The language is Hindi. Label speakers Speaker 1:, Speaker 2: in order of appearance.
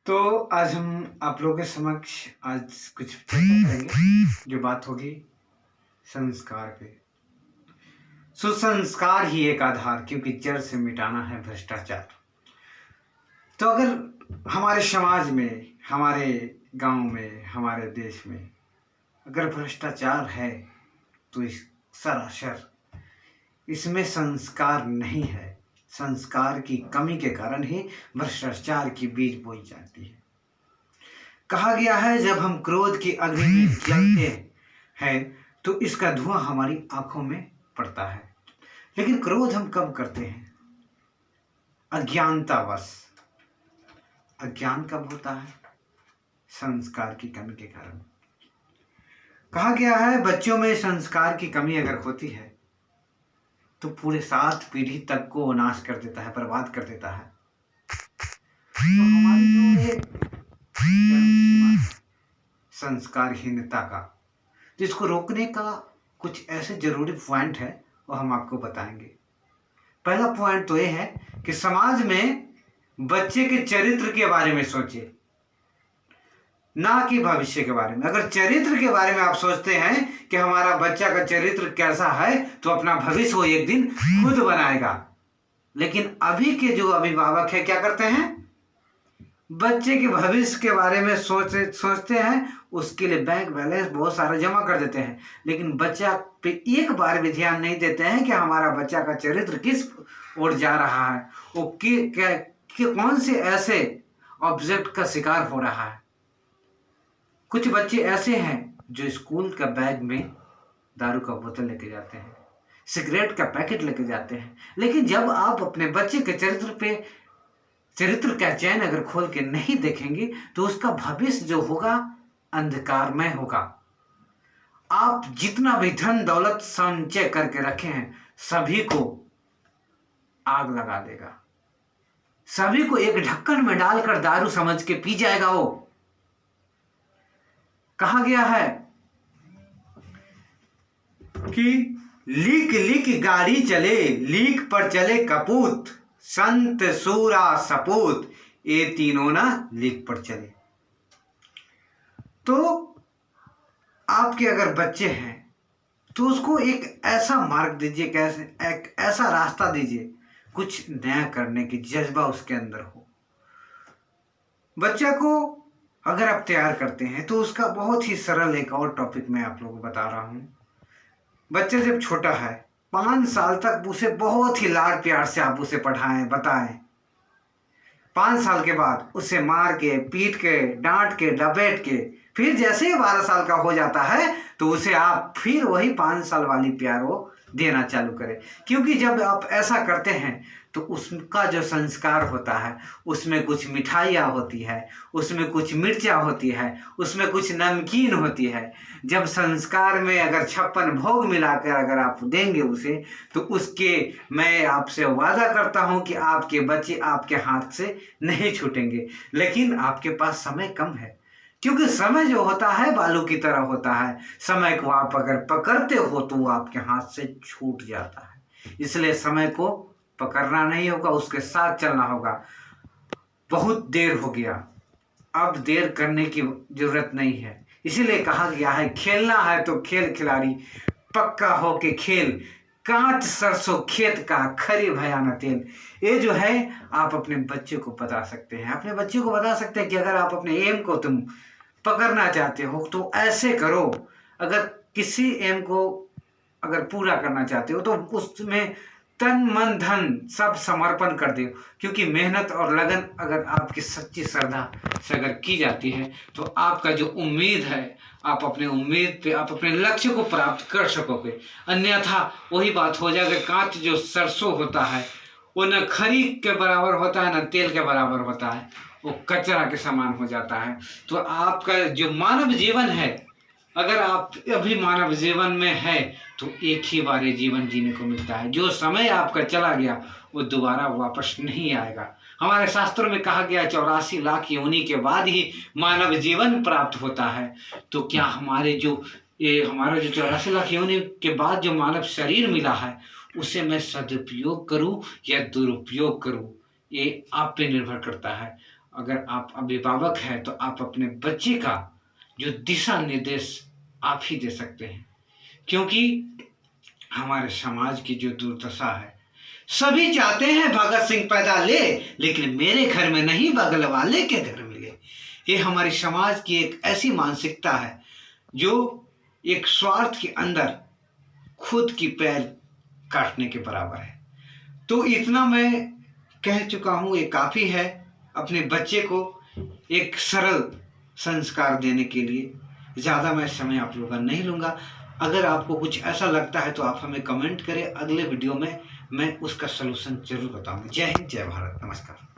Speaker 1: तो आज हम आप लोगों के समक्ष आज कुछ चर्चा करेंगे। जो बात होगी संस्कार पे। सुसंस्कार ही एक आधार, क्योंकि जड़ से मिटाना है भ्रष्टाचार। तो अगर हमारे समाज में, हमारे गांव में, हमारे देश में अगर भ्रष्टाचार है तो इस सरासर इसमें संस्कार नहीं है। संस्कार की कमी के कारण ही भ्रष्टाचार की बीज बोई जाती है। कहा गया है, जब हम क्रोध की अग्नि में जलते हैं तो इसका धुआं हमारी आंखों में पड़ता है। लेकिन क्रोध हम कब करते हैं? अज्ञानतावश। अज्ञान कब होता है? संस्कार की कमी के कारण। कहा गया है, बच्चों में संस्कार की कमी अगर होती है तो पूरे 7 पीढ़ी तक को नाश कर देता है, बर्बाद कर देता है। तो हमारी जो ये संस्कारहीनता का, जिसको रोकने का कुछ ऐसे जरूरी पॉइंट है वो हम आपको बताएंगे। पहला पॉइंट तो ये है कि समाज में बच्चे के चरित्र के बारे में सोचिए, ना कि भविष्य के बारे में। अगर चरित्र के बारे में आप सोचते हैं कि हमारा बच्चा का चरित्र कैसा है तो अपना भविष्य वो एक दिन खुद बनाएगा। लेकिन अभी के जो अभिभावक है क्या करते हैं? बच्चे के भविष्य के बारे में सोचते हैं, उसके लिए बैंक बैलेंस बहुत सारा जमा कर देते हैं, लेकिन बच्चा पे एक बार भी ध्यान नहीं देते हैं कि हमारा बच्चा का चरित्र किस ओर जा रहा है, वो कौन से ऐसे ऑब्जेक्ट का शिकार हो रहा है। कुछ बच्चे ऐसे हैं जो स्कूल का बैग में दारू का बोतल लेके जाते हैं, सिगरेट का पैकेट लेके जाते हैं, लेकिन जब आप अपने बच्चे के चरित्र का चैन अगर खोल के नहीं देखेंगे तो उसका भविष्य जो होगा अंधकारमय होगा। आप जितना भी धन दौलत संचय करके रखे हैं सभी को आग लगा देगा, सभी को एक ढक्कन में डालकर दारू समझ के पी जाएगा वो। कहा गया है कि लीक लीक गाड़ी चले, लीक पर चले कपूत, संत सूरा सपूत, ये तीनों ना लीक पर चले। तो आपके अगर बच्चे हैं तो उसको एक ऐसा मार्ग दीजिए, कैसे एक ऐसा रास्ता दीजिए, कुछ नया करने की जज्बा उसके अंदर हो। बच्चा को अगर आप तैयार करते हैं तो उसका बहुत ही सरल एक और टॉपिक मैं आप लोगों को बता रहा हूं। बच्चा जब छोटा है 5 साल तक उसे बहुत ही लाड प्यार से आप उसे पढ़ाएं, बताएं। 5 साल के बाद उसे मार के, पीट के, डांट के, डपेट के, फिर जैसे ही 12 साल का हो जाता है तो उसे आप फिर वही 5 साल वाली प्यार वो देना चालू करें। क्योंकि जब आप ऐसा करते हैं तो उसका जो संस्कार होता है उसमें कुछ मिठाइयाँ होती है, उसमें कुछ मिर्चा होती है, उसमें कुछ नमकीन होती है। जब संस्कार में अगर 56 भोग मिलाकर अगर आप देंगे उसे, तो उसके मैं आपसे वादा करता हूं कि आपके बच्चे आपके हाथ से नहीं छूटेंगे। लेकिन आपके पास समय कम है, क्योंकि समय जो होता है बालू की तरह होता है। समय को आप अगर पकड़ते हो तो वो आपके हाथ से छूट जाता है। इसलिए समय को पकड़ना नहीं होगा, उसके साथ चलना होगा। बहुत देर हो गया, अब देर करने की जरूरत नहीं है। इसीलिए कहा गया है, खेलना है तो खेल खिलाड़ी, पक्का हो के खेल, कांच सरसों खेत का, खरी भया न तेल। ये जो है आप अपने बच्चे को बता सकते हैं। अपने बच्चे को बता सकते हैं कि अगर आप अपने एम को तुम पकड़ना चाहते हो तो ऐसे करो। अगर किसी एम को अगर पूरा करना चाहते हो तो उसमें तन मन धन सब समर्पण कर दो, क्योंकि मेहनत और लगन अगर आपकी सच्ची श्रद्धा से अगर की जाती है तो आपका जो उम्मीद है, आप अपने उम्मीद पे, आप अपने लक्ष्य को प्राप्त कर सकोगे। अन्यथा वही बात हो जाएगा, कांच जो सरसों होता है वो न खरी के बराबर होता है न तेल के बराबर होता है, वो कचरा के समान हो जाता है। तो आपका जो मानव जीवन है, अगर आप अभी मानव जीवन में है तो एक ही बार ये जीवन जीने को मिलता है। जो समय आपका चला गया वो दोबारा वापस नहीं आएगा। हमारे शास्त्रों में कहा गया 84 लाख योनि के बाद ही मानव जीवन प्राप्त होता है। तो क्या हमारा जो 84 लाख योनि के बाद जो मानव शरीर मिला है उसे मैं सदुपयोग करूं या दुरुपयोग करूं, ये आप पे निर्भर करता है। अगर आप अभिभावक हैं तो आप अपने बच्चे का जो दिशा निर्देश आप ही दे सकते हैं, क्योंकि हमारे समाज की जो दुर्दशा है, सभी चाहते हैं भगत सिंह पैदा ले, लेकिन मेरे घर में नहीं बगल वाले के घर में ले। ये हमारी समाज की एक ऐसी मानसिकता है जो एक स्वार्थ के अंदर खुद की पैर काटने के बराबर है। तो इतना मैं कह चुका हूँ, ये काफ़ी है अपने बच्चे को एक सरल संस्कार देने के लिए। ज़्यादा मैं समय आप लोगों का नहीं लूँगा। अगर आपको कुछ ऐसा लगता है तो आप हमें कमेंट करें, अगले वीडियो में मैं उसका सलूशन जरूर बताऊँगा। जय हिंद, जय भारत, नमस्कार।